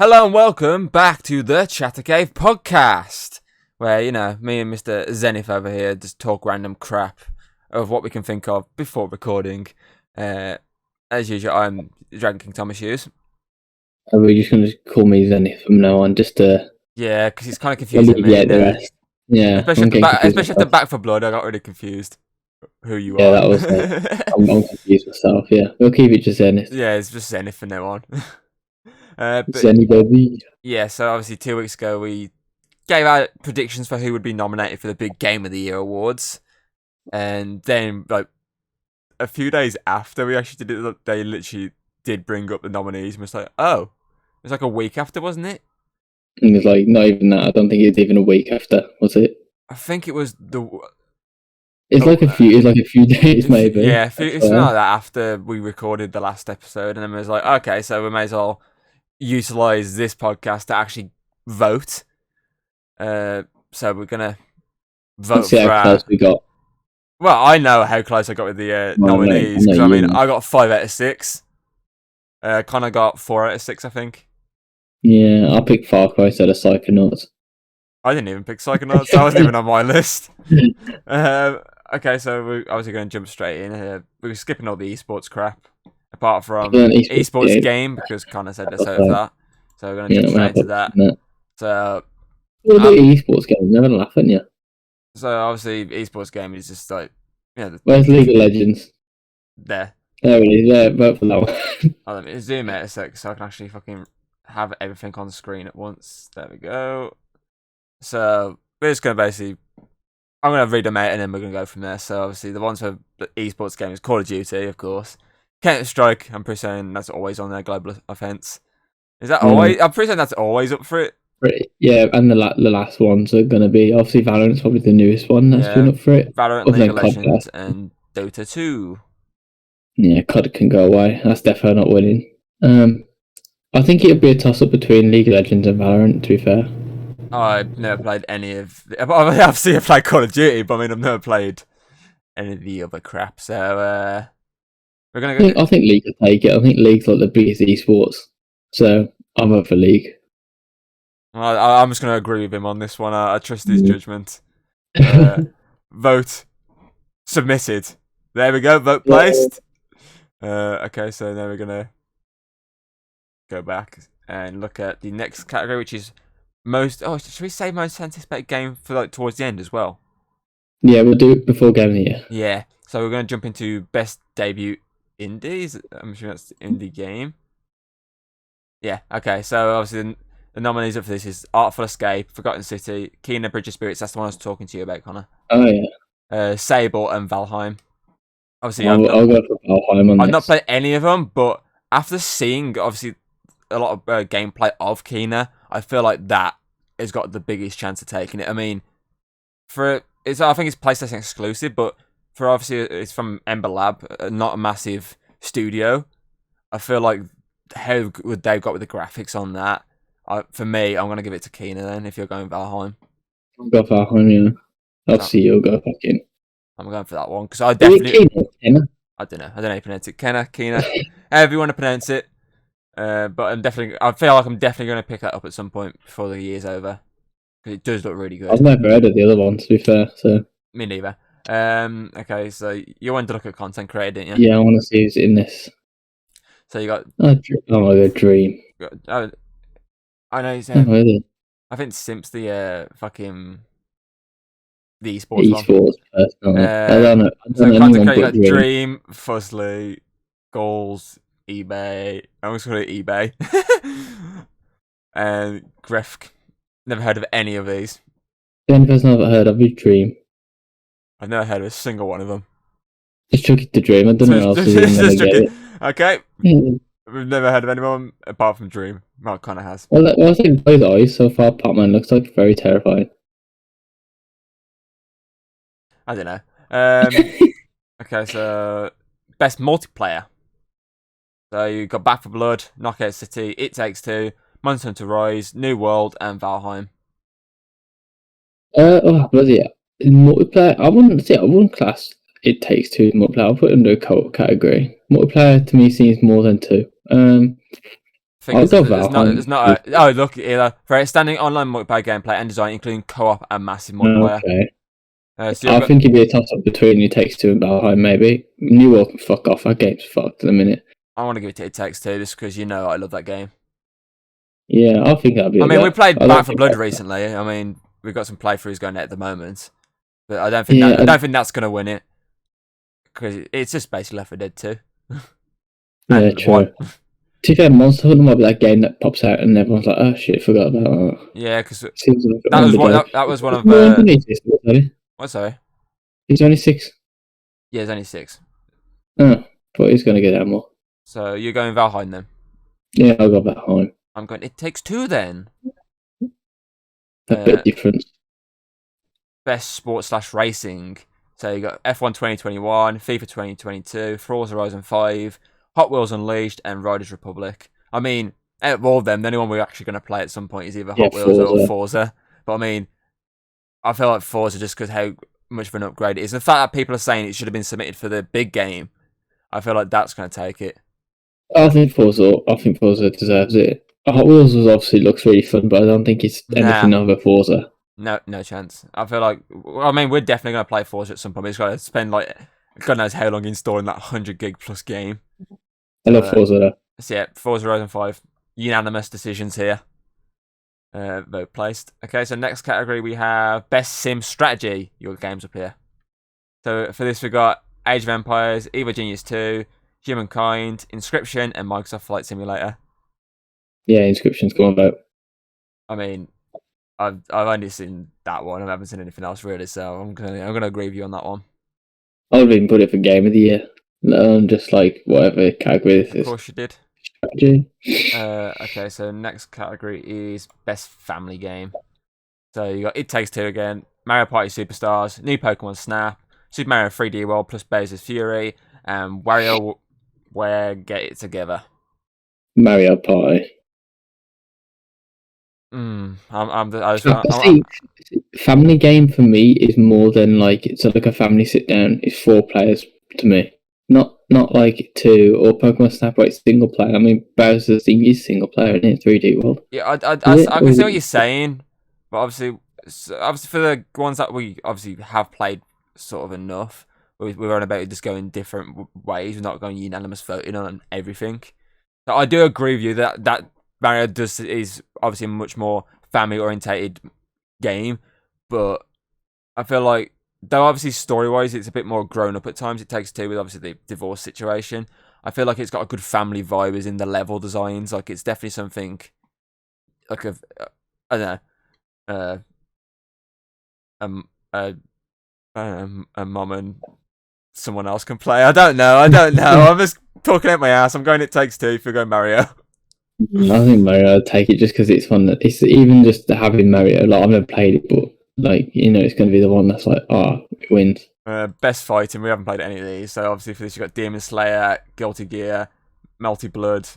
Hello and welcome back to the Chatter Cave podcast, where, me and Mr. Zenith over here just talk random crap of what we can think of before recording. As usual, I'm Dragon King Thomas Hughes. Are we just going to call me Zenith from now on, just to... Yeah, because it's kind of confusing me. Yeah, the rest. Yeah, especially at the Back for Blood, I got really confused who you are. Yeah, that was I'm confused myself, yeah. We'll keep it just Zenith. Yeah, it's just Zenith from now on. Zenith, baby. Yeah, so obviously 2 weeks ago we gave out predictions for who would be nominated for the big Game of the Year awards. And then, a few days after we actually did it, they literally did bring up the nominees. And it was like, oh, it was like a week after, wasn't it? And it's like, not even that. I don't think it's even a week after, was it? I think it was It's like a few days, maybe. Yeah, it's something like that after we recorded the last episode. And then it was like, okay, so we may as well utilize this podcast to actually vote. So we're gonna vote. Let's see how close we got. Well, I know how close I got with the nominees, because I got 5 out of 6. Connor got 4 out of 6, I think. Yeah, I picked Far Cry instead of Psychonauts. I didn't even pick Psychonauts. That wasn't even on my list. Okay, so we're obviously going to jump straight in. We're skipping all the esports crap, apart from esports game, because Connor said let's over that. So we're going to jump straight into that. So, what about esports game? Never laughing, yeah. So obviously, esports game is just like, where's League of Legends? There it is. Yeah, vote for that one. Let me zoom out a sec so I can actually fucking have everything on the screen at once. There we go. So we're just gonna I'm gonna read them out and then we're gonna go from there. So obviously, the ones for the esports game is Call of Duty, of course. Counter-Strike, I'm pretty certain that's always on their global offense. Is that always? I'm pretty certain that's always up for it. Yeah, and the last ones are going to be, obviously, Valorant's probably the newest one that's been up for it. Valorant, League of Legends, and Dota 2. Yeah, COD can go away. That's definitely not winning. I think it'll be a toss-up between League of Legends and Valorant, to be fair. I've never played any of... Obviously, I've played Call of Duty, but I've never played any of the other crap, so... we're gonna go... I think League will take it. I think League's like the biggest esports, so I'll vote for League. I'm just going to agree with him on this one. I trust his judgment. Vote submitted. There we go. Vote placed. Okay, so now we're going to go back and look at the next category, which is most... Oh, should we say most anticipated game for towards the end as well? Yeah, we'll do it before Game of the Year. Yeah. So we're going to jump into best debut indies. I'm sure that's the indie game. Yeah. Okay. So obviously... The nominees up for this is Artful Escape, Forgotten City, Kena Bridge of Spirits. That's the one I was talking to you about, Connor. Oh, yeah. Sable and Valheim. Obviously, I'll go for Valheim on this. I've not played any of them, but after seeing, obviously, a lot of gameplay of Kena, I feel like that has got the biggest chance of taking it. I mean, I think it's PlayStation exclusive, but for obviously it's from Ember Lab, not a massive studio. I feel like how good they've got with the graphics on that. For me, I'm going to give it to Kena then, if you're going Valheim. I'll go Valheim, yeah. I'll see you'll go back in. I'm going for that one, because I definitely... Kena? I don't know how you pronounce it. Kena, however you want to pronounce it. But I feel like I'm definitely going to pick that up at some point before the year's over. Because it does look really good. I've never heard of the other one, to be fair, so... Me neither. Okay, so you wanted to look at content creator, didn't you? Yeah, I want to see who's in this. So you got... Oh my god, Dream. I know he's... I think Simp's the fucking... The esports one. Esports person. I don't know. So content creator, you got Dream, Fuzzly, Goals, eBay. I almost call it eBay. And Grefk. Never heard of any of these. The only person I've ever heard of is Dream. I've never heard of a single one of them. Just chuck it to Dream. I don't know what else is get it. Okay. We've never heard of anyone apart from Dream. Well, Connor has. Well, I think both eyes so far, Pac-Man looks like very terrifying. I don't know. Okay, so best multiplayer. So you got Back for Blood, Knockout City, It Takes Two, Monster Hunter Rise, New World, and Valheim. Bloody hell. In multiplayer, I wouldn't class It Takes Two multiplayer. I'll put it under a co-op category. Multiplayer to me seems more than two. Thing I'll is, go there's Valheim. not a, oh look either for outstanding online multiplayer gameplay and design, including co-op and massive multiplayer. Okay. So you've I got, think it'd be a toss-up between It Takes Two and Valheim, maybe. New World can fuck off. That game's fucked in a minute. I want to give it to It Takes Two just because I love that game. Yeah, I think that'd be I up mean, we there. played I Back don't for think Blood that. recently. I mean, we've got some playthroughs going at the moment, but Yeah, I don't think that's gonna win it because it's just basically Left 4 Dead 2 yeah, and true. 1. To be fair, Monster Hunter might be that game that pops out and everyone's like, oh shit, forgot about that. Yeah, because Seems like an that was underdog. that was one It's of more underneath this, sorry. what, sorry? He's only 6. Yeah, it's only 6. Oh, but he's going to get out more. So you're going Valheim then. Yeah, I'll go Valheim. I'm going It Takes Two then. A bit different. Best sport slash racing. So you got F1 2021, FIFA 2022, Forza Horizon 5, Hot Wheels Unleashed, and Riders Republic. I mean, out of all of them, the only one we're actually going to play at some point is either Yeah, Hot Wheels or Forza. Forza. But I mean, I feel like Forza just because how much of an upgrade it is. The fact that people are saying it should have been submitted for the big game, I feel like that's going to take it. I think Forza deserves it. Hot Wheels obviously looks really fun, but I don't think it's Nah, anything over Forza. no chance. I feel like, I mean, we're definitely going to play Forza at some point. We've got to spend like, God knows how long installing that 100 gig plus game. I love Forza though. So yeah, Forza Horizon 5. Unanimous decisions here. Vote placed. Okay, so next category we have Best Sim Strategy. Your games up here. So for this we got Age of Empires, Evil Genius 2, Humankind, Inscription, and Microsoft Flight Simulator. Yeah, Inscription's going about. I mean, I've only seen that one. I haven't seen anything else really, so I'm gonna agree with you on that one. I would even put it for Game of the Year. Just like whatever category this Of is. course you did. Strategy. Okay, so next category is Best Family Game. So you got It Takes Two again, Mario Party Superstars, New Pokemon Snap, Super Mario 3D World plus Bowser's Fury, and WarioWare Get It Together. Mario Party. See, family game for me is more than like it's like a family sit down. It's 4 players to me, not like 2 or Pokemon Snap where it's single player. I mean, Bowser's thing is single player in 3D World. Yeah, I can see what you're saying, but obviously for the ones that we obviously have played sort of enough, we're on about just going different ways. We're not going unanimous voting on everything. So I do agree with you that Mario is obviously a much more family orientated game, but I feel like though obviously story wise it's a bit more grown up at times. It Takes Two with obviously the divorce situation. I feel like it's got a good family vibe as in the level designs. Like it's definitely something like I don't know, um, a a mum and someone else can play. I don't know. I'm just talking out my ass. I'm going It Takes Two if you're going Mario. I think Mario would take it just because it's fun. It's even just having Mario. Like I've never played it, but like it's going to be the one that's like, it wins. Best fighting. We haven't played any of these, so obviously for this you've got Demon Slayer, Guilty Gear, Melty Blood,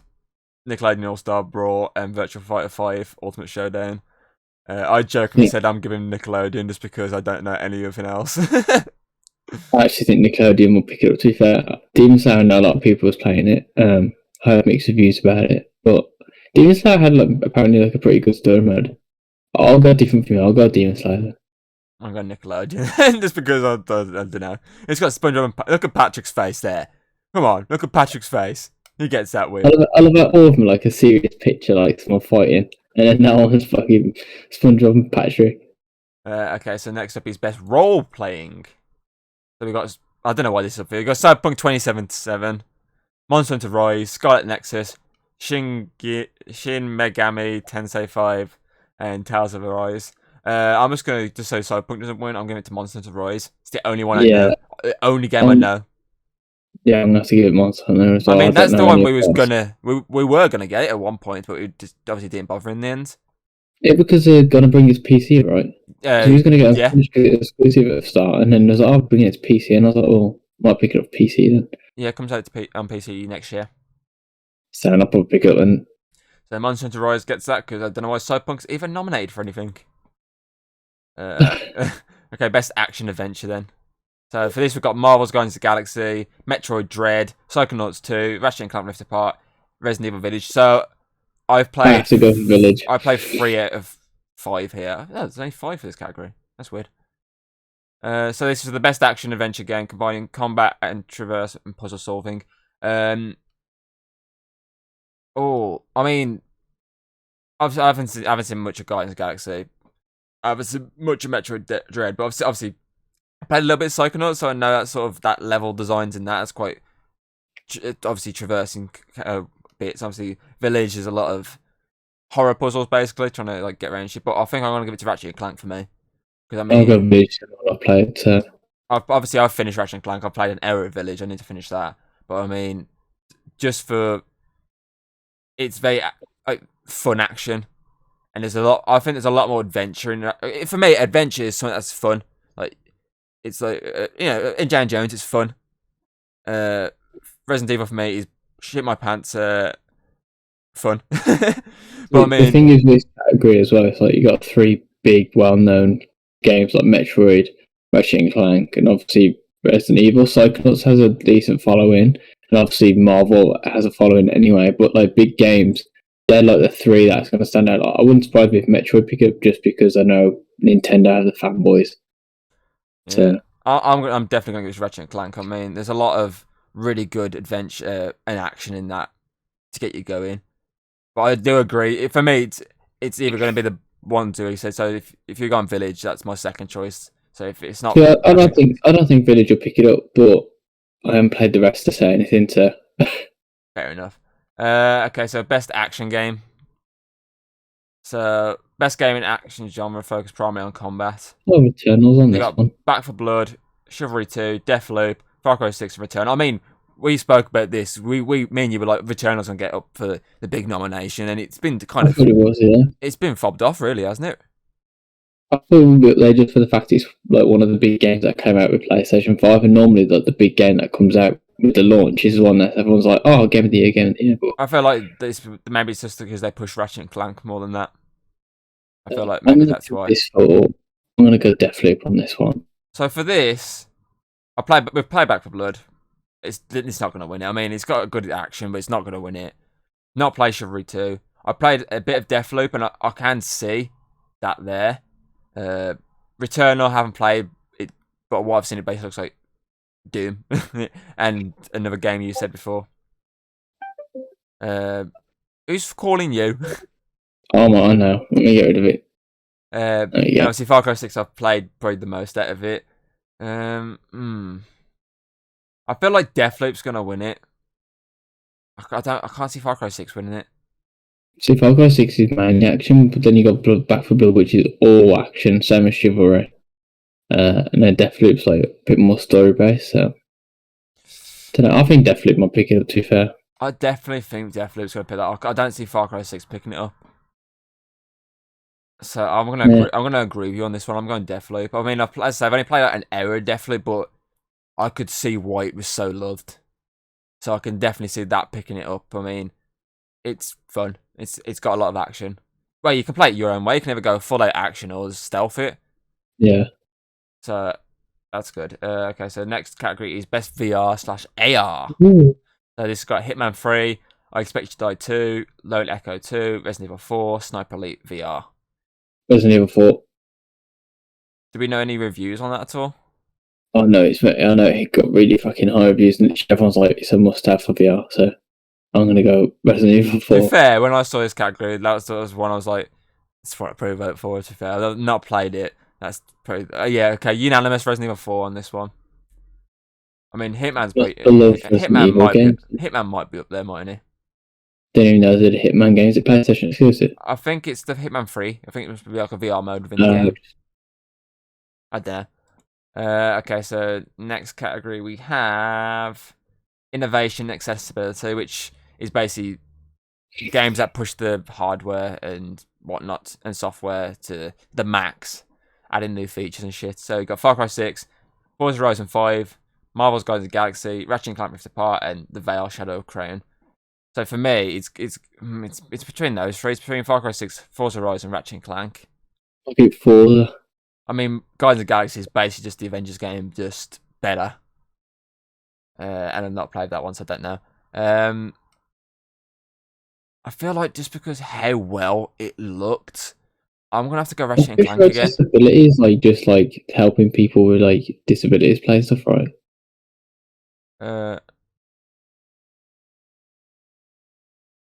Nickelodeon All Star Brawl, and Virtual Fighter 5 Ultimate Showdown. I jokingly said I'm giving Nickelodeon just because I don't know anything else. I actually think Nickelodeon will pick it up. To be fair, Demon Slayer, I know a lot of people was playing it. I heard mixed reviews about it, but Demon Slayer had apparently a pretty good story mode. I'll go different from you. I'll go Demon Slayer. I'm going Nickelodeon just because I don't know. It's got SpongeBob. Look at Patrick's face there. Come on, look at Patrick's face. He gets that weird. I love how all of them like a serious picture, like someone fighting, and then that one's fucking SpongeBob and Patrick. Okay, so next up is best role playing. So we got, I don't know why this is up here. We got Cyberpunk 2077, Monster Hunter Rise, Scarlet Nexus, Shin Megami Tensei 5, and Tales of Arise. I'm just going to say Cyberpunk doesn't win. I'm giving it to Monster Hunter Rise. It's the only one I know. The only game I know. Yeah, I'm going to have to give it Monster Hunter as well. I mean, that's the one we were gonna get it at one point, but we just obviously didn't bother in the end. Yeah, because they're going to bring his PC, right? He was going to get an exclusive at the start, and then there's like, I'll bring it to PC, and I was like, well, might pick it up PC then. Yeah, it comes out on PC next year. So I'll probably pick it up then. So Monster Hunter Rise gets that, because I don't know why Cyberpunk's even nominated for anything. Okay, best action adventure then. So for this we've got Marvel's Guardians of the Galaxy, Metroid Dread, Psychonauts 2, Ratchet and Clank Rift Apart, Resident Evil Village. So I've I have played to go for Village. I played 3 out of 5 here. No, there's only 5 for this category. That's weird. So this is the best action adventure game combining combat and traverse and puzzle solving. I mean, I haven't seen much of Guardians of the Galaxy. I haven't seen much of Metroid Dread, but obviously I played a little bit of Psychonauts, so I know that sort of that level designs in that is quite obviously traversing bits. Obviously, Village is a lot of horror puzzles, basically trying to like get around shit. But I think I'm gonna give it to Ratchet and Clank for me because I I'll go mean, Village. I played. So I've finished Ratchet and Clank. I've played an Error Village. I need to finish that. But I mean, just for it's very like fun action, and there's a lot. I think there's a lot more adventure in that. For me, adventure is something that's fun. Like it's like Indiana Jones is fun. Resident Evil for me is shit my pants. Fun. But I the thing mean, is with this category as well. It's like you got 3 big, well-known games like Metroid, Ratchet and Clank, and obviously Resident Evil. Psychonauts has a decent following, and obviously Marvel has a following anyway. But like big games, they're like the 3 that's going to stand out. Like, I wouldn't surprise me if Metroid pick up just because I know Nintendo has the fanboys. yeah, So I'm definitely going to give Ratchet and Clank. I mean, there's a lot of really good adventure and action in that to get you going. But I do agree. For me, it's either going to be the 1, 2. So if you're going Village, that's my second choice. So if it's not, yeah, I don't think Village will pick it up, but I haven't played the rest to say anything. So fair enough. Okay, so best action game. So best game in action genre focused primarily on combat. Eternals on We this got one. Back for Blood, Chivalry 2, Deathloop, Far Cry 6, and Return. I mean, we spoke about this. Me and you were like, Returnal's gonna get up for the big nomination, and it's been I thought it was, yeah. it's been fobbed off, really, hasn't it? I thought it would be up there just for the fact it's like one of the big games that came out with PlayStation 5, and normally the big game that comes out with the launch is one that everyone's like, oh, Game of the Year, Game of the Year. But I feel like this maybe it's just because they push Ratchet and Clank more than that. I feel like I'm maybe gonna that's give why. this for. I'm gonna go Deathloop on this one. So for this, we've played Back for Blood. It's not gonna win it. I mean, it's got a good action, but it's not gonna win it. Not play Chivalry 2. I played a bit of Deathloop, and I can see that there. Returnal, haven't played it, but what I've seen, it basically looks like Doom. And another game you said before. Who's calling you? Oh my, I know. Let me get rid of it. And There you go. obviously Far Cry 6 I've played probably the most out of it. I feel like Deathloop's gonna win it. I can't see Far Cry 6 winning it. See, Far Cry 6 is mainly action, but then you got Back for Blood, which is all action, same as Chivalry. And then Deathloop's like a bit more story based, so. Don't know, I think Deathloop might pick it up, to be fair. I definitely think Deathloop's gonna pick that up. I don't see Far Cry 6 picking it up. So I'm gonna agree with you on this one. I'm going Deathloop. I mean, as I say, I've only played like an hour of Deathloop, but I could see why it was so loved. So I can definitely see that picking it up. I mean, it's fun. It's got a lot of action. Well, you can play it your own way. You can either go full out action or stealth it. Yeah. So that's good. Okay, so next category is best VR/AR. Ooh. So this has got Hitman 3, I Expect You to Die 2, Lone Echo 2, Resident Evil 4, Sniper Elite VR. Resident Evil 4. Do we know any reviews on that at all? Oh no, I know it got really fucking high reviews, and everyone's like, it's a must-have for VR. So I'm gonna go Resident Evil To 4. be fair, when I saw this category, that was one I was like, that's what I probably vote for. To be fair, I've not played it. That's probably yeah. Okay, unanimous Resident Evil 4 on this one. I mean, Hitman's pretty. I love Resident Evil games. Hitman might be up there, mightn't he? Didn't even know there's a Hitman game. Is it PlayStation exclusive? I think it's the Hitman 3. I think it must be like a VR mode within the game. I dare. Okay, so next category we have innovation accessibility, which is basically games that push the hardware and whatnot and software to the max, adding new features and shit. So you got Far Cry 6, Forza Horizon 5, Marvel's Guardians of the Galaxy, Ratchet and Clank Rift Apart, and The Veil Shadow of Crayon. So for me, it's between those three. It's between Far Cry 6, Forza Horizon, Ratchet and Clank. I'll give Forza. I mean, Guardians of the Galaxy is basically just the Avengers game, just better. And I've not played that one, so I don't know. I feel like just because how well it looked, I'm gonna have to go I'm Ratchet and pretty sure Clank again. accessibility is like just like helping people with like disabilities play stuff, right? Uh,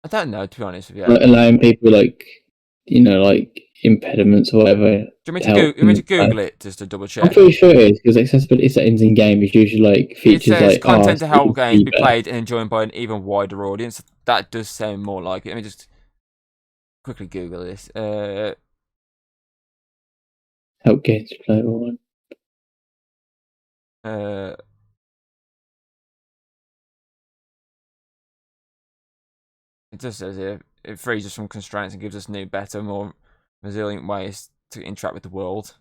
I don't know, to be honest with you. Like allowing people like like impediments or whatever Do you want me to to go? You help want me to them play. Google it just to double I'm check? pretty sure it is because accessibility settings in game is usually like It features says like content to so you help can games see be better, played and enjoyed by an even wider audience. That does sound more like it. Let me just quickly Google this. help games play all right. Uh, it just says here it frees us from constraints and gives us new, better, more resilient ways to interact with the world.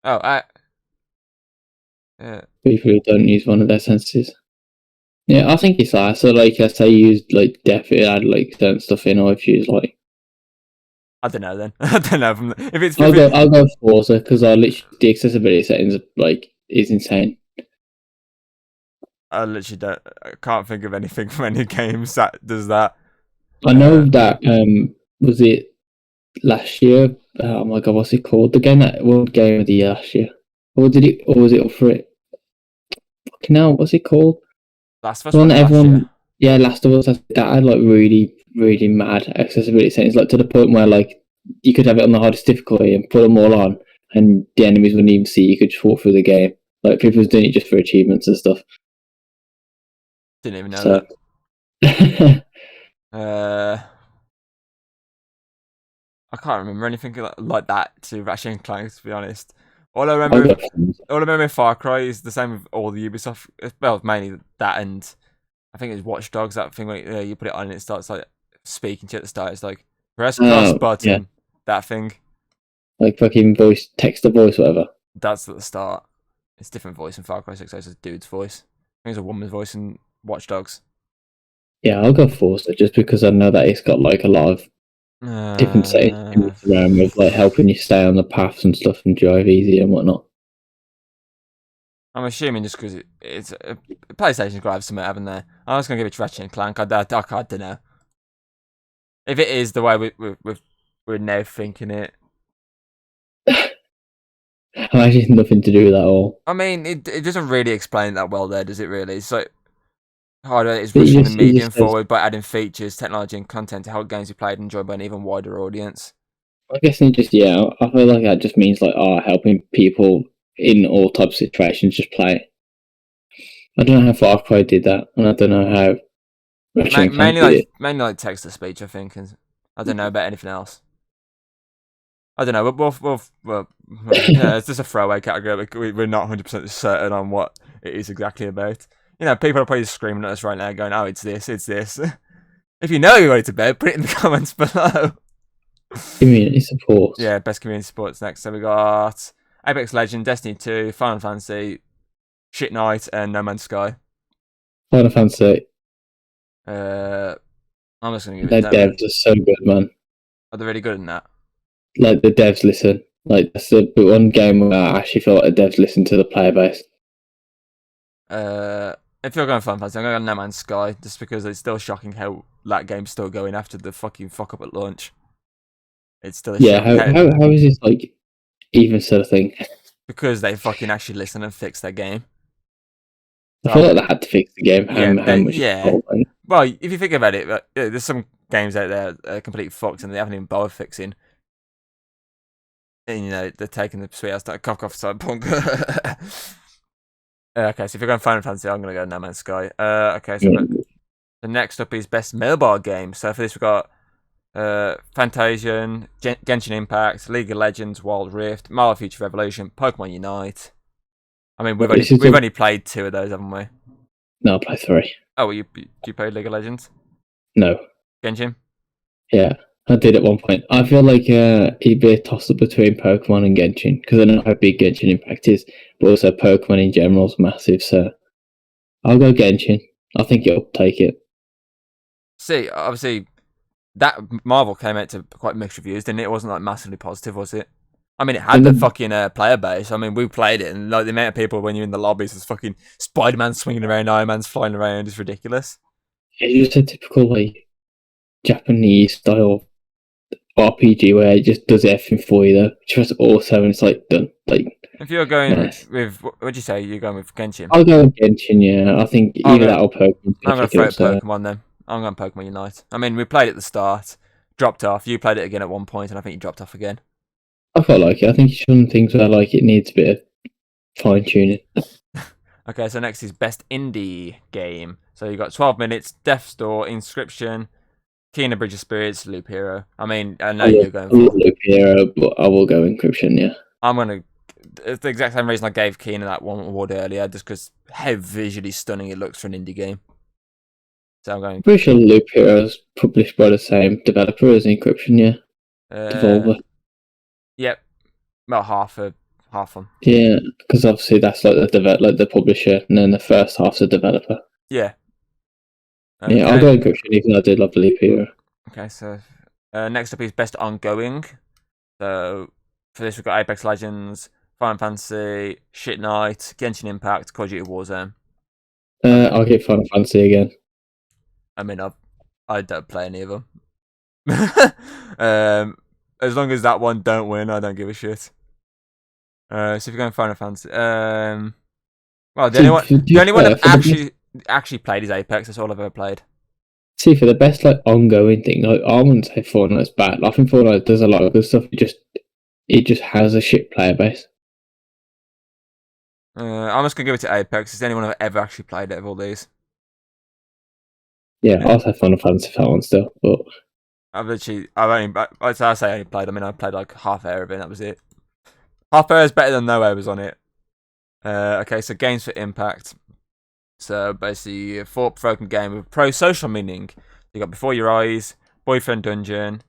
Oh, People who don't use one of their senses. Yeah, I think it's that. So like, let's say you use like deaf, it add like certain stuff in, or if you use like, I don't know then. I don't know if it's I'll go Forza because I literally the accessibility settings like is insane. I literally don't. I can't think of anything from any games that does that. I know that was it last year. Oh my god, what's it called? The game that World Game of the Year last year. Or was it up for it? Fucking hell, what's it called? Last of Us The one was that it last year? everyone, yeah, Last of Us. That had like really, really mad accessibility settings, like to the point where like you could have it on the hardest difficulty and put them all on, and the enemies wouldn't even see you. You could just walk through the game. Like people was doing it just for achievements and stuff. Didn't even know So that. I I can't remember anything like that to Ratchet and Clank, to be honest. All I got remember, all I remember, Far Cry is the same with all the Ubisoft. Well, mainly that, and I think it's Watch Dogs. That thing where you put it on and it starts like speaking to you at the start. It's like press cross yeah, button. That thing. like fucking voice, text to voice, whatever. That's at the start. It's different voice in Far Cry 6. It's a dude's voice. I think it's a woman's voice in Watch Dogs. Yeah, I'll go Forza just because I know that it's got like a lot of different settings you can mess around with, like helping you stay on the paths and stuff and drive easy and whatnot. I'm assuming just because it's PlayStation's got to have something, haven't they? I was going to give it to Ratchet and Clank. I don't know. If it is the way we're now thinking it. Actually, nothing to do with that at all. I mean, it doesn't really explain that well there, does it really? It's like hardware is But rushing the he medium just says, forward by adding features, technology, and content to help games be played and enjoyed by an even wider audience. I guess he just, yeah, I feel like that just means like, helping people in all types of situations just play it. I don't know how Far Cry did that, and I don't know how Ratchet and Clank did it. Mainly like text to speech, I think, and I don't know about anything else. I don't know. Well, yeah, it's just a throwaway category. We're not 100% certain on what it is exactly about. You know, people are probably screaming at us right now, going, "Oh, it's this, it's this." If you know you got it to bed, put it in the comments below. Community support. Yeah, best community supports next. So we got Apex Legend, Destiny 2, Final Fantasy, Shit Night, and No Man's Sky. Final Fantasy. I'm just gonna give it Their No Man. devs are so good, man. Are they really good in that? Like the devs listen. Like that's the one game where I actually feel like the devs listen to the player base. If you're going Final Fantasy, I'm going to go No Man's Sky, just because it's still shocking how that game's still going after the fucking fuck up at launch. It's still a Yeah, shock how is this like even sort of thing? because they fucking actually listen and fix their game. I feel like they had to fix the game. How much it's Yeah. called, like. Well, if you think about it, there's some games out there that are completely fucked and they haven't even bothered fixing. And they're taking the sweet ass cough cyberpunk. Okay, so if you're going Final Fantasy, I'm gonna go No Man's Sky. Okay, so the next up is best mobile game. So for this we've got Fantasian, Genshin Impact, League of Legends, Wild Rift, Marvel Future Revolution, Pokemon Unite. I mean, we've only played 2 of those, haven't we? No, I play 3. Oh, you played League of Legends? No. Genshin? Yeah, I did at one point. I feel like it'd be a toss up between Pokemon and Genshin because I know how big Genshin Impact is, but also Pokemon in general is massive. So I'll go Genshin. I think it'll take it. See, obviously, that Marvel came out to quite mixed reviews, didn't it? It wasn't like massively positive, was it? I mean, it had the fucking player base. I mean, we played it, and like the amount of people when you're in the lobbies is fucking Spider-Man swinging around, Iron Man's flying around is ridiculous. It's just a typical like Japanese style RPG where it just does everything for you though. Just also and it's like done. Like If you're going nice. with, what'd you say? You're going with Genshin. I'll go with Genshin, yeah. I think I'm either gonna that or Pokemon's I'm gonna gonna pick it throw up, it so Pokemon then. I'm going Pokemon Unite. I mean, we played at the start, dropped off. You played it again at one point, and I think you dropped off again. I quite like it. I think it's one of the things where like it needs a bit of fine tuning. Okay, so next is best indie game. So you got 12 minutes, Death's Door, Inscription, Kena Bridge of Spirits, Loop Hero. I mean, I know you're going I love for. Loop Hero, but I will go Encryption, yeah. I'm gonna. It's the exact same reason I gave Kena that one award earlier, just because how visually stunning it looks for an indie game. So I'm going. I'm pretty sure Loop Hero is published by the same developer as Encryption, yeah. Devolver. Yep, about half one. Yeah, because obviously that's like the publisher, and then the first half's the developer. Yeah. Yeah, I'll Okay. go Encryption, even though I did love the Loop Hero. Okay, so next up is best ongoing. So for this we've got Apex Legends, Final Fantasy, Shit Night, Genshin Impact, Call of Duty Warzone. I'll get Final Fantasy again. I mean, I don't play any of them. As long as that one don't win, I don't give a shit. So if you're going Final Fantasy, well, the only one I've actually played is Apex. That's all I've ever played. See, for the best like ongoing thing, like I wouldn't say Fortnite's bad. I think Fortnite does a lot of good stuff. It just has a shit player base. I'm just gonna give it to Apex. It's the only one I've ever actually played out of all these. Yeah, I'll say Final Fantasy for that one still, but I'd say I only played. I mean, I played like half hour of it. And that was it. Half hour is better than no hours on it. Okay, so games for impact. So basically, a thought-provoking game with pro-social meaning. You got Before Your Eyes, Boyfriend Dungeon,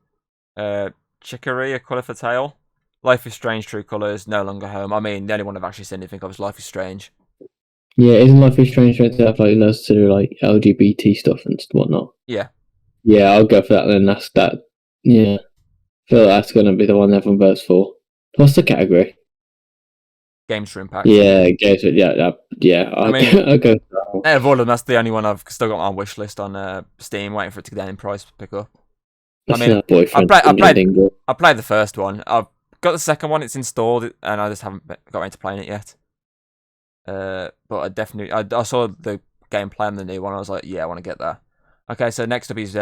Chicory, A Colour for Tale, Life is Strange, True Colours, No Longer Home. I mean, the only one I've actually seen anything of is Life is Strange. yeah, isn't Life is Strange trying to have like loads to do like LGBT stuff and whatnot? Yeah. Yeah, I'll go for that then. That's that. Yeah, I feel like that's gonna be the one everyone votes for. What's the category? Games for impact. Yeah, games. Yeah. I mean, I'll go for that one. out of all of them, that's the only one I've still got on my wish list on Steam, waiting for it to get down in price to pick up. That's I mean, not boyfriend. I played the first one. I've got the second one. It's installed, and I just haven't got around to playing it yet. But I saw the gameplay on the new one. I was like, yeah, I want to get that. Okay, so next up is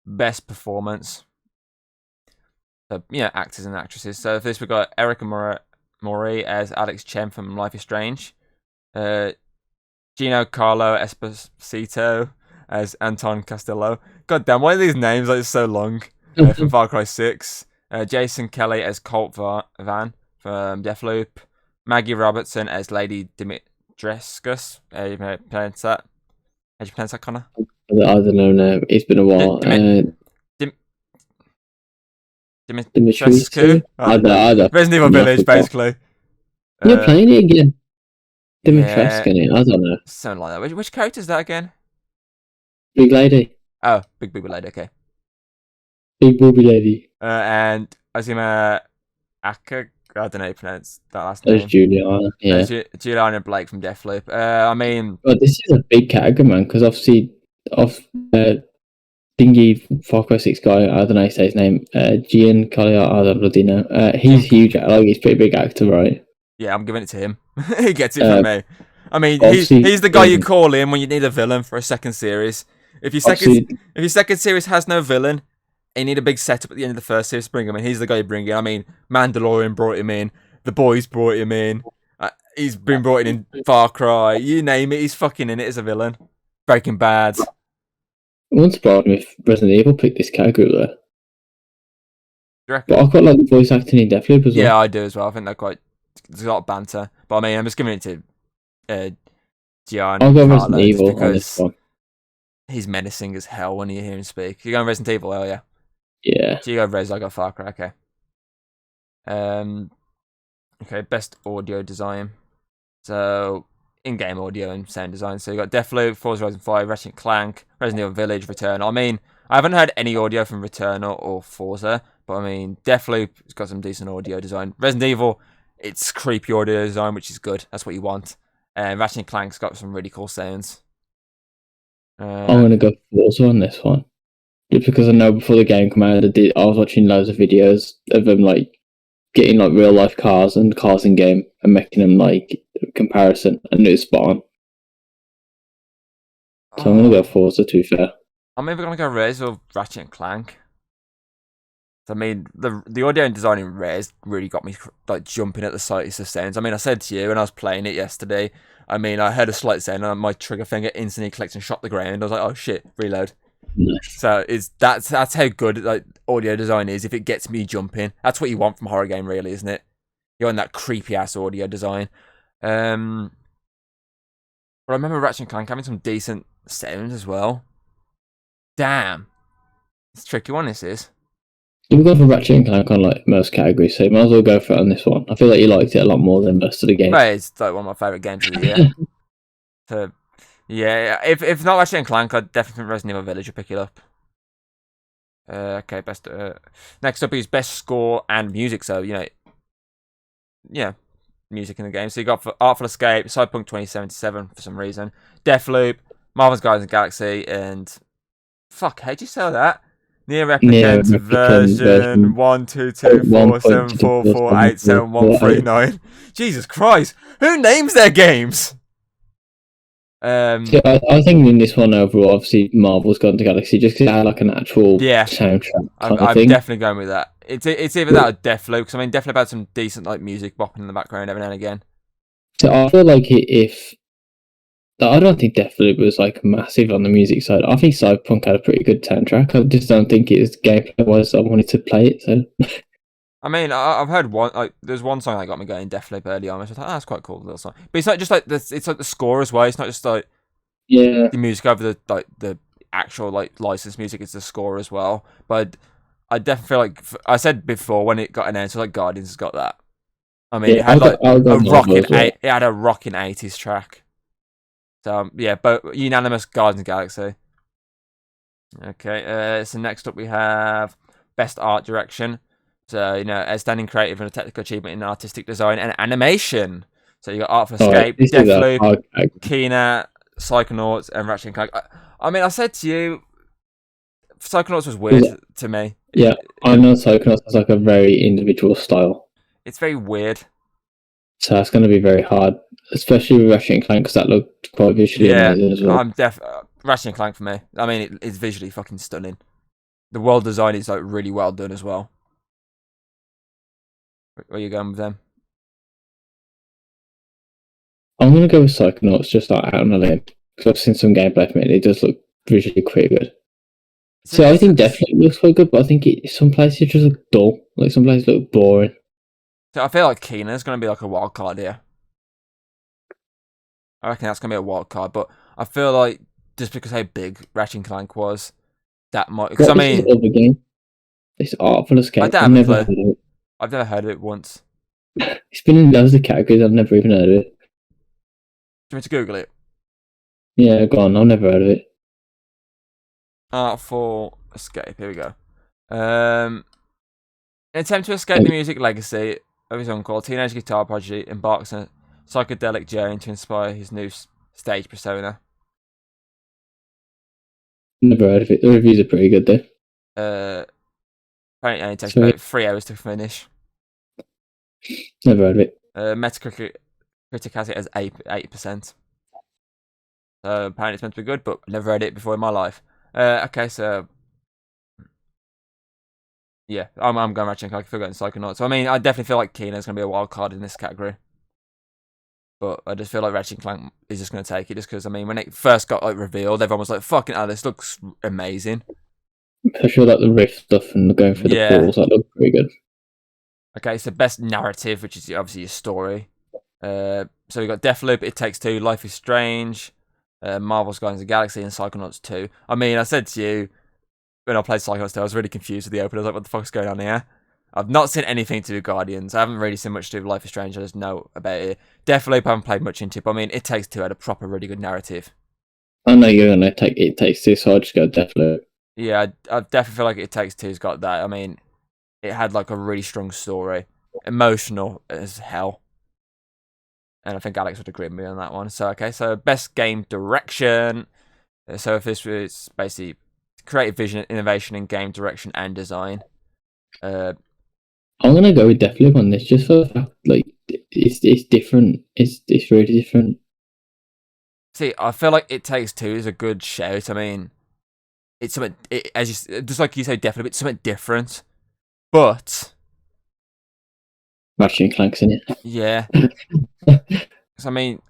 best performance. So actors and actresses. So for this we've got Erica Mori as Alex Chen from Life is Strange. Giancarlo Esposito as Anton Castillo. God damn, why are these names like so long? From Far Cry 6. Jason Kelly as Colt Van from Deathloop. Maggie Robertson as Lady Dimitrescu. How do you pronounce that? How do you pronounce that, Connor? I don't know now. It's been a while. Dimitrescu? I don't. Resident Evil Village, basically. You're playing it again. Yeah, Dimitrescu, I don't know. something like that. Which character is that again? Big lady. Oh, Big Booby Lady, okay. Big booby lady. And Azima Aka, I don't know how you pronounce that last name. There's Juliana. Yeah. Juliana Blake from Deathloop. I mean, well, this is a big category, man, because obviously, Dingy Far Cry 6 guy, I don't know how to say his name, Giancarlo, I don't bloody know. He's huge, like, he's a pretty big actor, right? Yeah, I'm giving it to him. He gets it from me. I mean, obviously, he's the guy you call in when you need a villain for a second series. If your second series has no villain, and you need a big setup at the end of the first series, bring him in. He's the guy you bring in. I mean, Mandalorian brought him in. The Boys brought him in. He's been brought in Far Cry. You name it, he's fucking in it as a villain. Breaking Bad. It wouldn't surprise me if Resident Evil picked this category there. But I quite like the voice acting in Deathloop as well. Yeah, I do as well. I think they're quite. There's a lot of banter. But I mean, I'm just giving it to Gian. I'll go Resident Evil on this one. He's menacing as hell when you hear him speak. You're going Resident Evil, oh yeah? Yeah. So you go Res, I go Far Cry, okay. Okay, best audio design. So, in-game audio and sound design. So you got Deathloop, Forza Horizon 5, Ratchet & Clank, Resident Evil Village, Returnal. I mean, I haven't heard any audio from Returnal or Forza, but I mean, Deathloop's got some decent audio design. Resident Evil, it's creepy audio design, which is good. That's what you want. And Ratchet & Clank's got some really cool sounds. I'm gonna go Forza on this one, just because I know before the game came out, I was watching loads of videos of them like getting like real life cars and cars in game and making them like comparison, and it was spot on. So I'm gonna go Forza. To be fair, I'm either gonna go Rez or Ratchet and Clank. I mean, the audio and design in Rez really got me like jumping at the slightest of sounds. I mean, I said to you when I was playing it yesterday. I mean, I heard a slight sound and my trigger finger instantly clicked and shot the ground. I was like, oh shit, reload. nice. So that's how good like audio design is. If it gets me jumping, that's what you want from a horror game, really, isn't it? You want that creepy ass audio design. But I remember Ratchet and Clank having some decent sounds as well. Damn, it's a tricky one. This is. You've gone for Ratchet and Clank on like most categories, so you might as well go for it on this one. I feel like you liked it a lot more than most of the games. Right, it's like one of my favourite games of the year. So, yeah, if not Ratchet and Clank, I'd definitely think Resident Evil Village would pick it up. Okay, best. Next up is best score and music. So yeah, music in the game. So you got for Artful Escape, Cyberpunk 2077 for some reason, Deathloop, Marvel's Guardians of the Galaxy, and fuck, how'd you sell that? Near Replicant version 1224744871139. Jesus Christ, who names their games? Yeah, I think in this one overall, obviously Marvel's Guardians of the Galaxy, just because it had like an actual soundtrack kind of thing. I'm definitely going with that. It's either that or Deathloop, because I mean Deathloop had some decent like music bopping in the background every now and again. So I feel like I don't think Deathloop was like massive on the music side. I think Cyberpunk had a pretty good soundtrack. I just don't think it was gameplay wise. I wanted to play it. So I mean, I've heard one like there's one song that got me going Deathloop early on. I was like, that's quite cool little song. But it's not just like it's like the score as well. It's not just like yeah, the music over the actual like licensed music. It's the score as well. But I definitely feel like I said before when it got announced, like Guardians has got that. I mean, it had like a rocking it had a rocking 80s track. So yeah, but unanimous Guardians of the Galaxy. Okay, so next up we have best art direction. So outstanding creative and technical achievement in artistic design and animation. So you got Artful Escape, Deathloop, Kena, Psychonauts, and Ratchet and Clank. I mean, I said to you, Psychonauts was weird to me. Yeah, I know Psychonauts has like a very individual style. It's very weird. So that's going to be very hard, especially with Ratchet and Clank, because that looked quite visually amazing as well. I'm Ratchet and Clank for me. I mean, it's visually fucking stunning. The world design is like really well done as well. Where are you going with them? I'm going to go with Psychonauts, just like out on a limb, because I've seen some gameplay from it. It does look visually pretty good. So I think definitely looks quite good, but I think some places just look dull. Like some places look boring. So I feel like Kena's going to be like a wild card here. I reckon that's going to be a wild card, but I feel like just because how big Ratchet and Clank was, that might... Because I mean... This other game? This Artful Escape? I've never heard of it. I've never heard of it once. It's been in loads of categories, I've never even heard of it. Do you want me to Google it? Yeah, go on, I've never heard of it. Artful Escape, here we go. In an attempt to escape the music legacy of his uncle, teenage guitar prodigy embarks on a psychedelic journey to inspire his new stage persona. Never heard of it. The reviews are pretty good though. Apparently it only takes about 3 hours to finish. Never heard of it. Metacritic has it as 8%. So apparently it's meant to be good, but never read it before in my life. Okay, so yeah, I'm going Ratchet and Clank. I feel going Psychonauts. So I mean, I definitely feel like Kena's going to be a wild card in this category. But I just feel like Ratchet and Clank is just going to take it, just because I mean, when it first got like revealed, everyone was like, "Fucking hell, this looks amazing." I feel like the rift stuff and going through the portals, that looked pretty good. Okay, so best narrative, which is obviously your story. So we got Deathloop, It Takes Two, Life is Strange, Marvel's Guardians of the Galaxy, and Psychonauts 2. I mean, I said to you when I played Psychonauts 2, I was really confused with the opener. I was like, what the fuck's going on here? I've not seen anything to do with Guardians. I haven't really seen much to do with Life is Strange. I just know about it. Deathloop, I haven't played much into it, but I mean, It Takes Two had a proper, really good narrative. I know you're going to take It Takes Two, so I'll just go Deathloop. Yeah, I definitely feel like It Takes Two's got that. I mean, it had like a really strong story. Emotional as hell. And I think Alex would agree with me on that one. So, okay, so best game direction. So if this was basically creative vision, innovation in game direction and design. I'm gonna go with Deathloop on this, just for the fact like it's different. It's really different. See, I feel like It Takes Two is a good shout. I mean, it's something, just like you say, definitely, it's something different. But Ratchet and Clank's in yeah, so, I mean,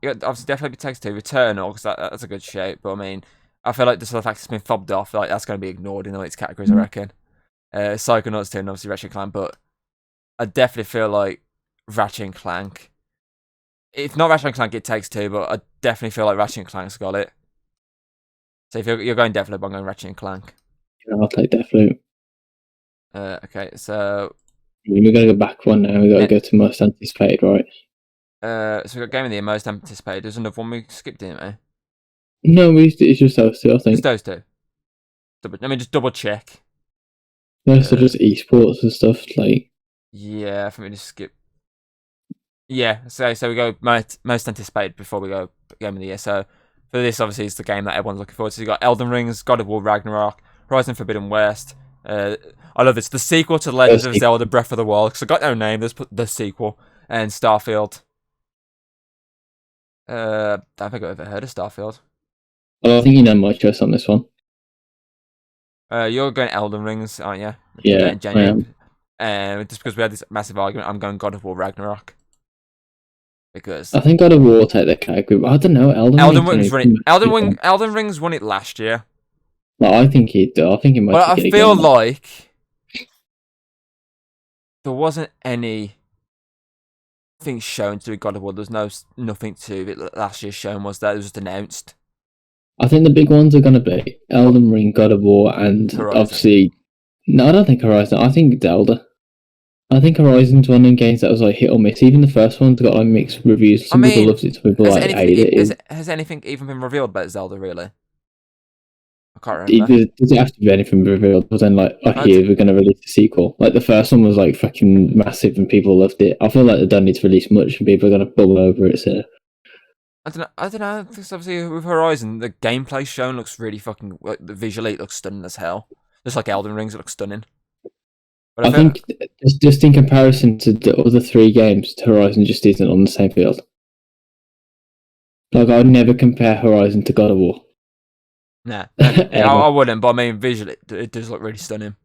obviously, definitely It Takes Two, Returnal, because that's a good shout. But I mean, I feel like the sort of fact it's been fobbed off, like that's going to be ignored in the its categories, I reckon. Psychonauts 2 and obviously Ratchet and Clank, but I definitely feel like Ratchet and Clank. If not Ratchet and Clank, It Takes Two, but I definitely feel like Ratchet and Clank's got it. So if you're going Deathloop, I'm going Ratchet and Clank. I'll take Deathloop. Okay, so We're gonna go back one now. We got to go to most anticipated, right? so we got Game of the Year, most anticipated. There's another one we skipped, didn't we? No, it's just those two, I think. Just those two. Just double check. No, so just esports and stuff like. Yeah, I think we just skip. Yeah, so we go most anticipated before we go Game of the Year. So for this, obviously, it's the game that everyone's looking forward to. So you got Elden Rings, God of War, Ragnarok, Horizon Forbidden West. I love this. The sequel to Legend of Zelda: Breath of the Wild. Because I got no name. There's the sequel and Starfield. I don't think I've ever heard of Starfield. Well, I think you know my choice on this one. You're going Elden Rings, aren't you? Yeah, I am. Just because we had this massive argument, I'm going God of War Ragnarok. Because I think God of War will take the category, but I don't know. Elden Rings won it last year. Well, I think it might. But I feel like there wasn't anything shown to do God of War. There's nothing to it. Last year's shown was that it was just announced. I think the big ones are going to be Elden Ring, God of War, and Horizon. Obviously, no, I don't think Horizon. I think Zelda. I think Horizon's one of them games that was like hit or miss. Even the first one's got like mixed reviews. Some people loved it, some people hated it. Has anything even been revealed about Zelda, really? I can't remember. Does it have to be anything revealed? But then, like, we're going to release a sequel. Like, the first one was like fucking massive and people loved it. I feel like they don't need to release much and people are going to bubble over it. So I don't know. Because obviously with Horizon, the gameplay shown looks really fucking. Visually, it looks stunning as hell. Just like Elden Rings, it looks stunning. But I think just in comparison to the other three games, Horizon just isn't on the same field. Like, I would never compare Horizon to God of War. Nah, I wouldn't. But I mean, visually, it does look really stunning.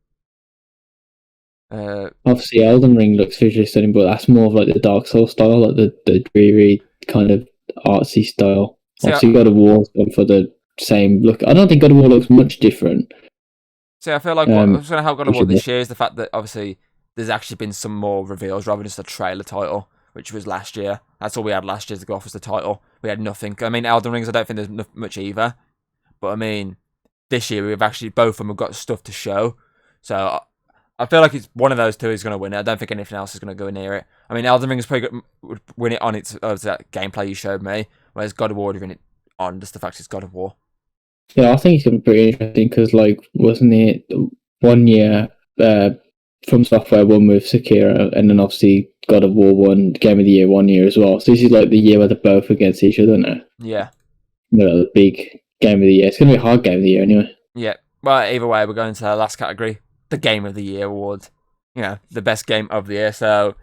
Obviously, Elden Ring looks visually stunning, but that's more of like the Dark Souls style, like the dreary kind of artsy style. Obviously, God of War's gone for the same look. I don't think God of War looks much different. See, I feel like what's going to help God of War this year is the fact that obviously there's actually been some more reveals rather than just a trailer title, which was last year. That's all we had last year to go off was the title. We had nothing. I mean, Elden Rings, I don't think there's much either. But I mean, this year we've actually, both of them have got stuff to show. So I feel like it's one of those two is going to win it. I don't think anything else is going to go near it. I mean, Elden Ring is probably would win it on its that gameplay you showed me, whereas God of War would win it on just the fact it's God of War. Yeah, I think it's going to be pretty interesting because, like, wasn't it 1 year From Software won with Sekiro, and then obviously God of War won Game of the Year 1 year as well. So this is like the year where they're both against each other now. Yeah. The big Game of the Year. It's going to be a hard Game of the Year anyway. Yeah. Well, either way, we're going to the last category, the Game of the Year award. You know, the best game of the year. So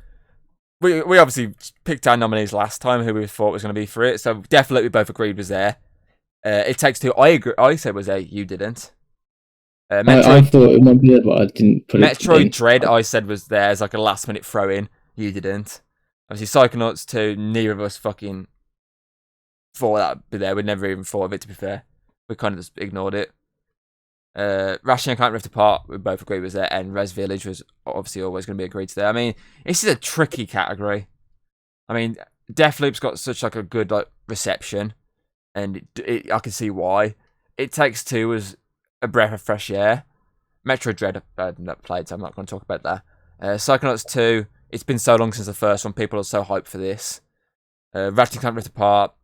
we obviously picked our nominees last time, who we thought was going to be for it. So definitely we both agreed was there. It Takes Two. I agree. I said was there. You didn't. I thought it might be there, but I didn't put Metroid it in. Dread. I said was there as like a last minute throw in. You didn't. Obviously, Psychonauts 2. Neither of us fucking thought that'd be there. We never even thought of it. To be fair, we kind of just ignored it. Ratchet and Clank Rift Apart. We both agreed was there, and Res Village was obviously always going to be agreed to there. I mean, this is a tricky category. I mean, Deathloop's got such like a good like reception. And I can see why. It Takes Two was a breath of fresh air. Metroid Dread, I've not played, so I'm not going to talk about that. Psychonauts 2, it's been so long since the first one, people are so hyped for this. Ratchet and Clank Rift Apart,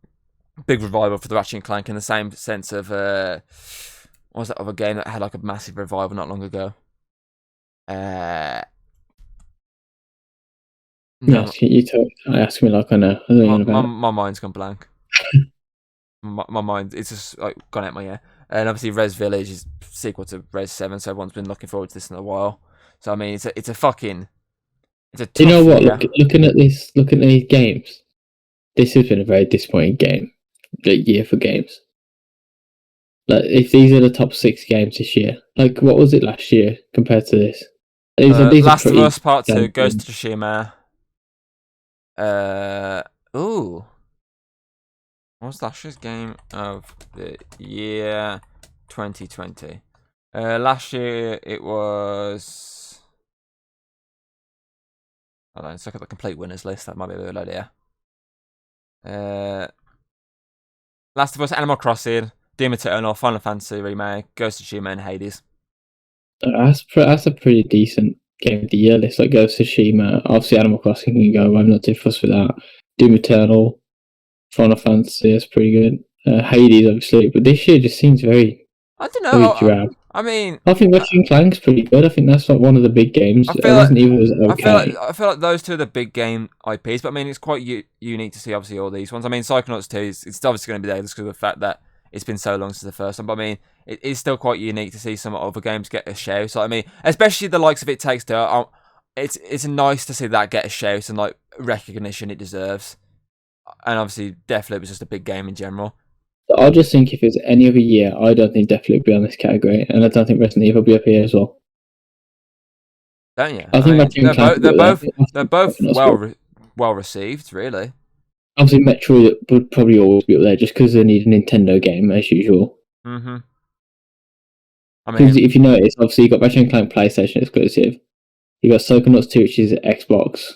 big revival for the Ratchet and Clank in the same sense of, what was that other game that had like a massive revival not long ago? No, you ask me like I know. My mind's gone blank. my mind, it's just like gone out my ear. And obviously, Res Village is sequel to Res 7, so everyone's been looking forward to this in a while. So I mean, it's a fucking, it's a Do you know tough what? year. Looking at these games, this has been a very disappointing year for games. Like, if these are the top 6 games this year, like what was it last year compared to this? These are Last of pretty Us Part 2, standard Ghost games. of Tsushima. Uh, ooh, what was last year's game of the year 2020? Last year it was. Hold on, let's look at the complete winners list. That might be a good idea. Last of Us, Animal Crossing, Doom Eternal, Final Fantasy Remake, Ghost of Tsushima, and Hades. That's a pretty decent game of the year list. Like Ghost of Tsushima, obviously Animal Crossing can go. I'm not too fussed with that. Doom Eternal, Final Fantasy, that's pretty good. Hades, obviously, but this year just seems I don't very know. drab. I mean, I think Ratchet and Clank's pretty good. I think that's like one of the big games. I feel like Resident Evil was okay. I feel like those two are the big game IPs, but I mean it's quite unique to see obviously all these ones. I mean Psychonauts 2 it's obviously going to be there just because of the fact that it's been so long since the first one. But I mean it is still quite unique to see some other games get a shout. So I mean especially the likes of It Takes Two. It's nice to see that get a shout and like recognition it deserves. And obviously Deathloop was just a big game in general. I just think if it's any other year, I don't think Deathloop would be on this category, and I don't think Resident Evil will be up here as well. Don't you? I I think mean Ratchet and Clank they're both well received, really. obviously Metroid would probably always be up there just because they need a Nintendo game as usual. I Because mean if you notice, obviously you got Ratchet and Clank PlayStation exclusive, you got Psychonauts 2, which is Xbox,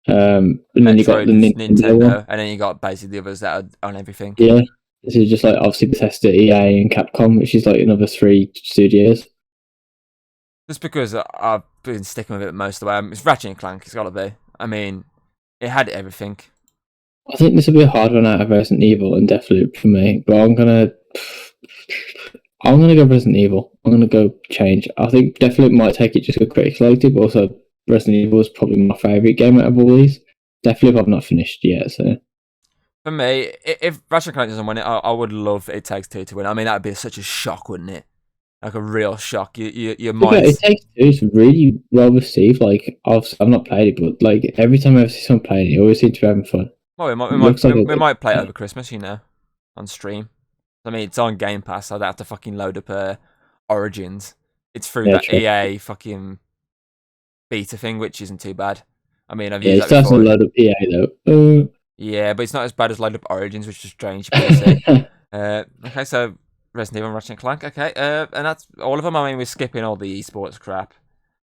and then you got Metroid the is Nintendo one. Nintendo, and then you got basically the others that are on everything. Yeah, this is just like obviously Bethesda, EA, and Capcom, which is like another 3 studios. Just because I've been sticking with it most of the way. It's Ratchet and Clank. It's got to be. I mean, it had everything. I think this will be a hard one out of Resident Evil and Deathloop for me, but I'm gonna go Resident Evil. I'm gonna go change. I think Deathloop might take it just because critics liked it, but also Resident Evil is probably my favourite game out of all these. Deathloop I've not finished yet, so For me, if Ratchet and Clank doesn't win it, I would love It Takes Two to win. I mean, that'd be such a shock, wouldn't it? Like a real shock. Your yeah, mind. It Takes Two is really well received. Like I've not played it, but like every time I see someone playing it, it always seems to be having fun. Well, Looks like we might play it over Christmas, on stream. I mean, it's on Game Pass, so I'd have to fucking load up Origins. It's through that true. EA fucking beta thing, which isn't too bad. I mean, I've Yeah, used it that starts to before. load up EA though. Yeah, but it's not as bad as load up Origins, which just drains your PC. Okay, so Resident Evil and Ratchet and Clank. Okay, and that's all of them. I mean, we're skipping all the esports crap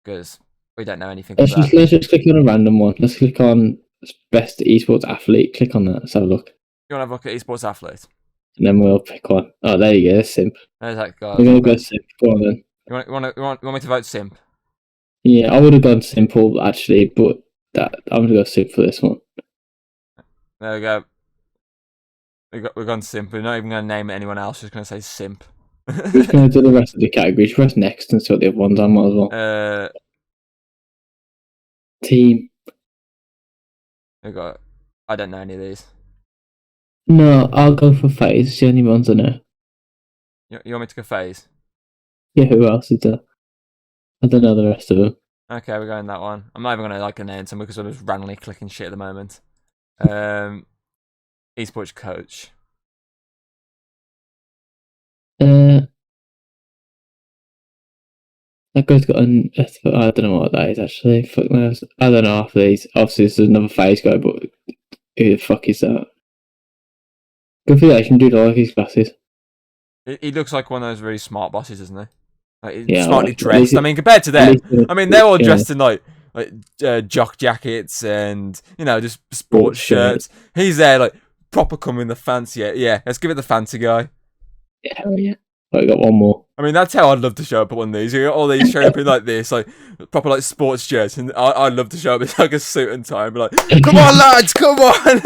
because we don't know anything of that. Let's just click on a random one. Let's click on best esports athlete. Click on that. Let's have a look. You want to have a look at esports athlete? And then we'll pick one. Oh, there you go. Simp. There's that guy. We're gonna go simp. Go on then. You want me to vote Simp? Yeah, I would have gone simple actually, but I'm gonna go simp for this one. There we go. We've gone Simp. We're not even going to name anyone else. We're just going to say Simp. We're just gonna do the rest of the categories. Press next and sort the other ones on. Might as well. Team. We got. I don't know any of these. No, I'll go for phase. It's the only ones I know. You want me to go phase? Yeah, who else is there? I don't know the rest of them. Okay, we're going that one. I'm not even going to announce them because I'm just randomly clicking shit at the moment. Esports coach. That guy's got I don't know what that is actually. Fuck knows. I don't know half of these. Obviously, this is another phase guy, but who the fuck is that? Good for the Asian dude. I like his glasses. He looks like one of those really smart bosses, doesn't he? Like, Yeah, smartly like, dressed. I mean, compared to them, I mean, they're all dressed in like jock jackets and just sports shirts. He's there like proper coming the fancy. Yeah, let's give it the fancy guy. Yeah, hell yeah. I got one more. I mean, that's how I'd love to show up at one of these. You got all these showing up in like this, like proper like sports shirts, and I'd love to show up in like a suit and tie, and be like, "Come on, lads, come on!"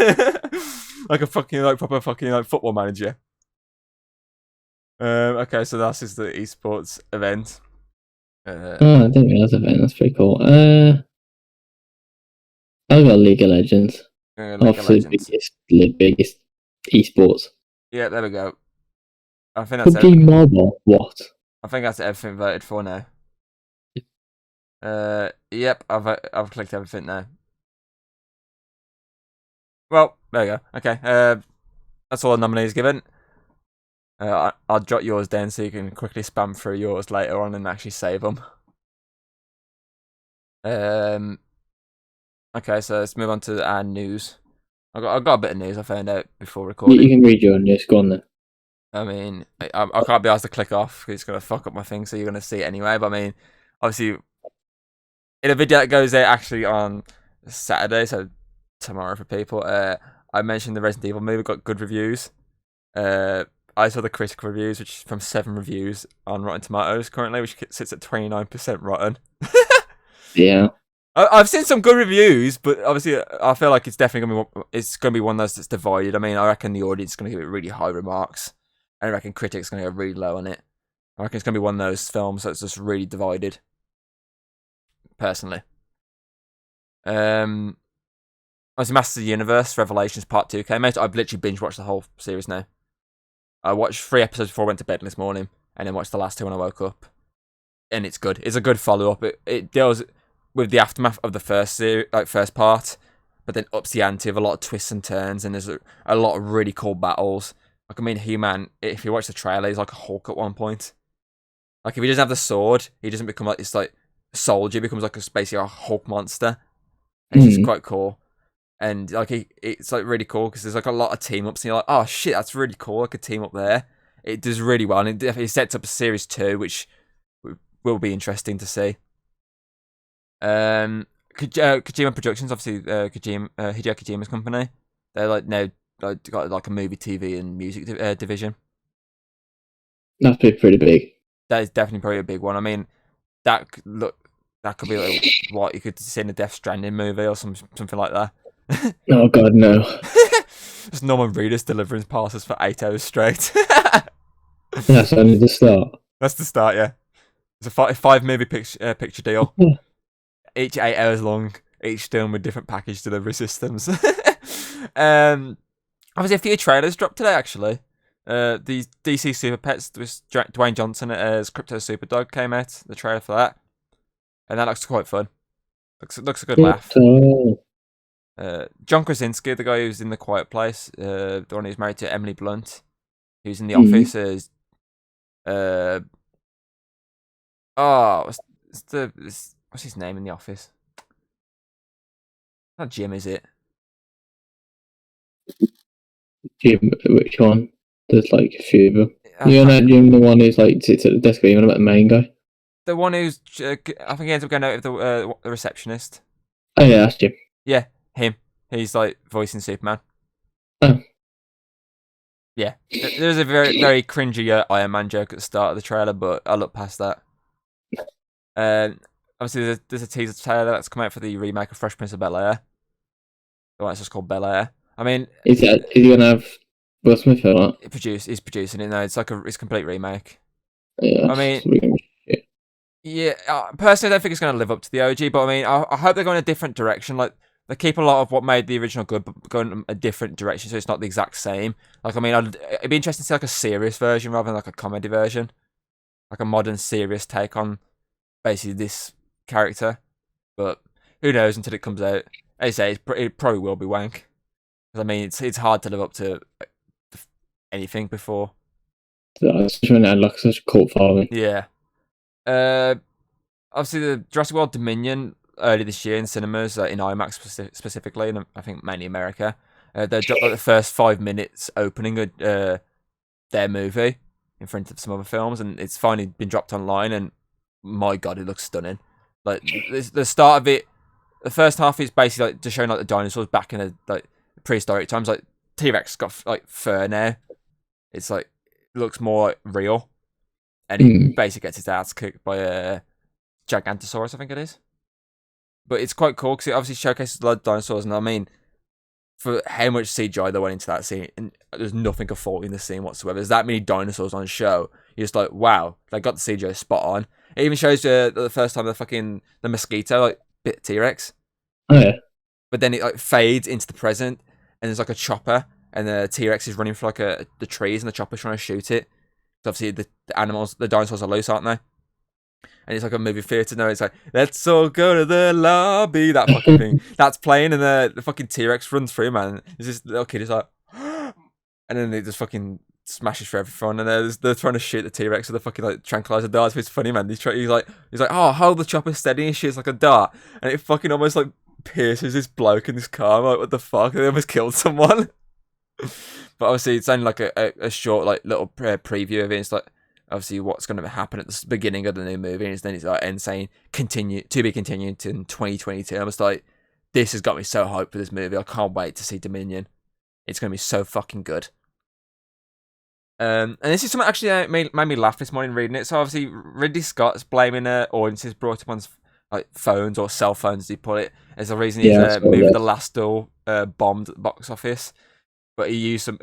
Like a fucking proper fucking football manager. Okay, so that's just the esports event. I didn't realize that. That's pretty cool. I've got League of Legends. League of Legends. The biggest esports. Yeah, there we go. I think that's PUBG Mobile. What? I think that's everything voted for now. Yep, I've clicked everything now. Well, there you go. Okay, that's all the nominees given. I'll jot yours down so you can quickly spam through yours later on and actually save them. Okay, so let's move on to our news. I got a bit of news I found out before You recording. can read your news. Go on then. I mean, I can't be asked to click off because it's gonna fuck up my thing, so you're gonna see it anyway. But I mean, obviously, in a video that goes out actually on Saturday, so tomorrow for people, I mentioned the Resident Evil movie got good reviews. I saw the critical reviews, which is from 7 reviews on Rotten Tomatoes currently, which sits at 29% rotten. Yeah. I've seen some good reviews, but obviously I feel like it's definitely gonna be one of those that's divided. I mean, I reckon the audience is gonna give it really high remarks, and I reckon critics are gonna go really low on it. I reckon it's gonna be one of those films that's just really divided. Personally, obviously, Masters of the Universe Revelations Part 2 came out. I've literally binge watched the whole series now. I watched 3 episodes before I went to bed this morning, and then watched the last 2 when I woke up. And it's good. It's a good follow up. It deals with the aftermath of the first series, like first part, but then ups the ante of a lot of twists and turns, and there's a lot of really cool battles. Like I mean, He-Man. If you watch the trailer, he's like a Hulk at one point. Like if he doesn't have the sword, he doesn't become like this like soldier. He becomes like basically a Hulk monster, and it's just quite cool. And like it's like really cool because there's like a lot of team ups, and you're like, oh shit, that's really cool. Like a team up there. It does really well, and it definitely sets up a series 2, which will be interesting to see. Kojima Productions, obviously, Hideo Kojima's company. They're like now got like a movie, TV, and music division. That's pretty big. That is definitely probably a big one. I mean, that could be like what you could see in a Death Stranding movie or something like that. Oh God, no. Just Norman Reedus delivering passes for 8 hours straight. That's only the start. That's the start, yeah. It's a 5 movie picture deal. Each 8 hours long, each done with different package delivery systems. Obviously, a few trailers dropped today, actually. The DC Super Pets with Dwayne Johnson as Crypto Superdog came out, the trailer for that. And that looks quite fun. Looks a good laugh. John Krasinski, the guy who's in The Quiet Place, the one who's married to Emily Blunt, who's in The Office, is what's his name in The Office? Not Jim, is it? Jim, which one? There's like a few of them. You know Jim, the one who's like sits at the desk, you know about the main guy? The one who's, I think he ends up going out with the receptionist. Oh yeah, that's Jim. Yeah, him. He's like voicing Superman. Oh. Yeah, there's a very, very cringy Iron Man joke at the start of the trailer, but I'll look past that. Obviously, there's a teaser trailer that's come out for the remake of Fresh Prince of Bel-Air. The one that's just called Bel-Air. I mean, is he gonna have Will Smith or what? He's producing it now. It's like it's a complete remake. Yeah, I mean, yeah. Personally, I don't think it's going to live up to the OG, but I mean, I hope they're going a different direction. Like they keep a lot of what made the original good, but going a different direction, so it's not the exact same. Like I mean, it'd be interesting to see like a serious version rather than like a comedy version, like a modern serious take on basically this character. But who knows until it comes out? As I say, it probably will be wank. I mean, it's hard to live up to anything before. Especially when it had like such a cult following. Yeah. Obviously, the Jurassic World Dominion early this year in cinemas, in IMAX specifically, and I think mainly America. They dropped like the first 5 minutes opening of their movie in front of some other films, and it's finally been dropped online. And my God, it looks stunning. Like the start of it, the first half is basically like just showing like the dinosaurs back in the like prehistoric times. Like T-Rex got like fur now. It's like it looks more real, and it basically gets its ass kicked by a Gigantosaurus, I think it is. But it's quite cool because it obviously showcases a lot of dinosaurs, and I mean, for how much CGI they went into that scene, and there's nothing of fault in the scene whatsoever. There's that many dinosaurs on show. You're just like, wow, they got the CGI spot on. It even shows the first time the mosquito like bit T-Rex. Oh yeah. But then it like fades into the present, and there's like a chopper, and the T-Rex is running for like the trees, and the chopper's trying to shoot it. So obviously the dinosaurs are loose, aren't they? And it's like a movie theater. No, it's like, let's all go to the lobby. That fucking thing. That's playing, and the fucking T-Rex runs through, man. There's this little kid who's like, and then it just fucking smashes through everyone. And they're trying to shoot the T-Rex with the fucking like tranquilizer darts. It's funny, man. He's like, oh, hold the chopper steady, and shoots like a dart, and it fucking almost like pierces this bloke in this car. I'm like, what the fuck? They almost killed someone. But obviously, it's only like a short like little preview of it. It's like, obviously what's going to happen at the beginning of the new movie, and then it's like end saying to be continued in 2022. I'm just like, this has got me so hyped for this movie. I can't wait to see Dominion. It's going to be so fucking good. And this is something actually made me laugh this morning reading it. So obviously Ridley Scott's blaming audiences brought up on like phones or cell phones, as he put it, as the reason his movie The Last Duel bombed at the box office. But he used some.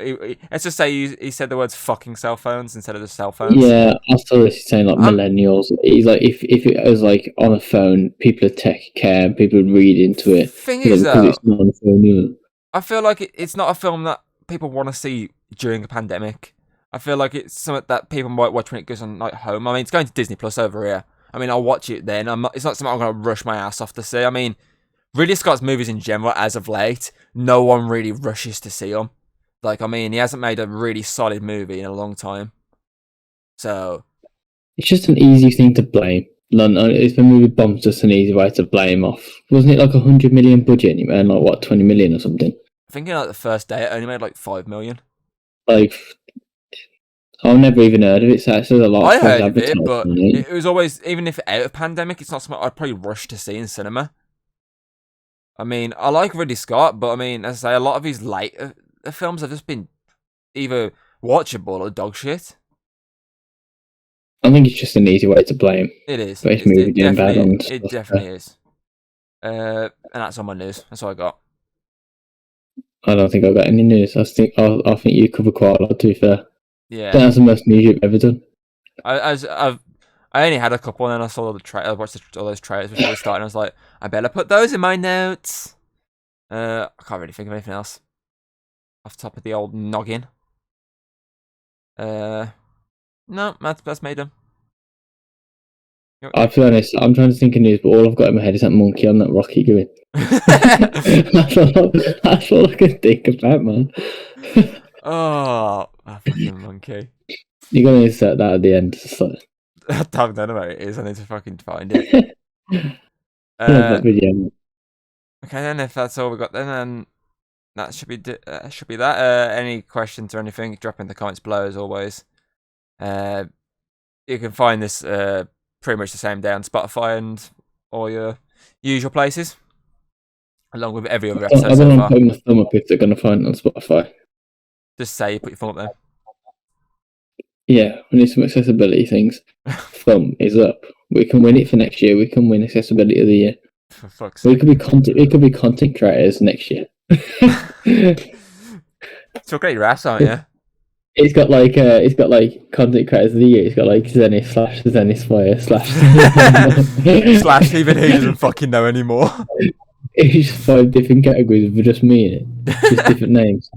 Let's just say he said the words "fucking cell phones" instead of the cell phones. Yeah, I saw this saying like millennials. He's like, if it was like on a phone, people would tech care, people would read into it. Thing is, though, it's not on a phone either. I feel like it's not a film that people want to see during a pandemic. I feel like it's something that people might watch when it goes on like home. I mean, it's going to Disney Plus over here. I mean, I'll watch it then. It's not something I'm going to rush my ass off to see. I mean, Ridley Scott's movies in general, as of late, no one really rushes to see them. Like, I mean, he hasn't made a really solid movie in a long time. So it's just an easy thing to blame. If the movie bombs, just an easy way to blame off. Wasn't it like 100 million budget and you made like what 20 million or something? I think like the first day it only made like 5 million. Like, I've never even heard of it. So it's a lot. I heard of it, but it was always, even if out of pandemic, it's not something I'd probably rush to see in cinema. I mean, I like Ridley Scott, but I mean, as I say, a lot of his the films have just been either watchable or dog shit. I think it's just an easy way to blame. It is. It definitely is. And that's all my news. That's all I got. I don't think I've got any news. I think you cover quite a lot, to be fair. Yeah. That's the most news you've ever done. I only had a couple, and then I saw all I watched all those trailers before we started, and I was like, I better put those in my notes. I can't really think of anything else off the top of the old noggin. No, that's made them. I'll be honest, I'm trying to think of news, but all I've got in my head is that monkey on that rocket going. That's all I can think about, man. Oh, that fucking monkey. You're going to insert that at the end. I don't know where it is. I need to fucking find it. Okay, then if that's all we got, then that should be that. Any questions or anything, drop in the comments below as always. You can find this pretty much the same day on Spotify and all your usual places, along with every other episode. I don't want to put my thumb up if they're going to find it on Spotify. Just say you put your thumb up there. Yeah, we need some accessibility things. Thumb is up. We can win it for next year. We can win accessibility of the year. For fuck's sake. We could be content creators next year. So great, your ass, aren't you? It's got like content creators of the year. It's got like Zenith / Zenith Fire / slash even he doesn't fucking know anymore. It's just 5 different categories with just me in it. Just different names.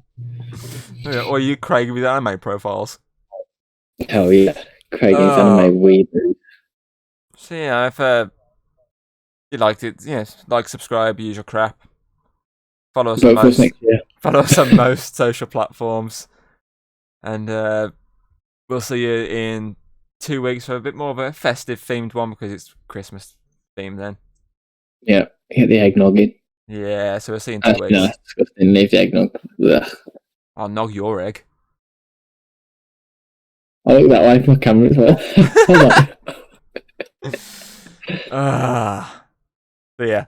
Yeah, or you Craig with anime profiles. Hell yeah. Craig is anime weird. So yeah, if you liked it, yes, like, subscribe, usual crap. Follow us on most social platforms. And we'll see you in 2 weeks for a bit more of a festive themed one, because it's Christmas themed then. Yeah, get the eggnog in. Yeah, so we'll see you in 2 weeks. No, it's disgusting. Leave the eggnog. Ugh. I'll nog your egg. I look that way for my camera as well. So yeah.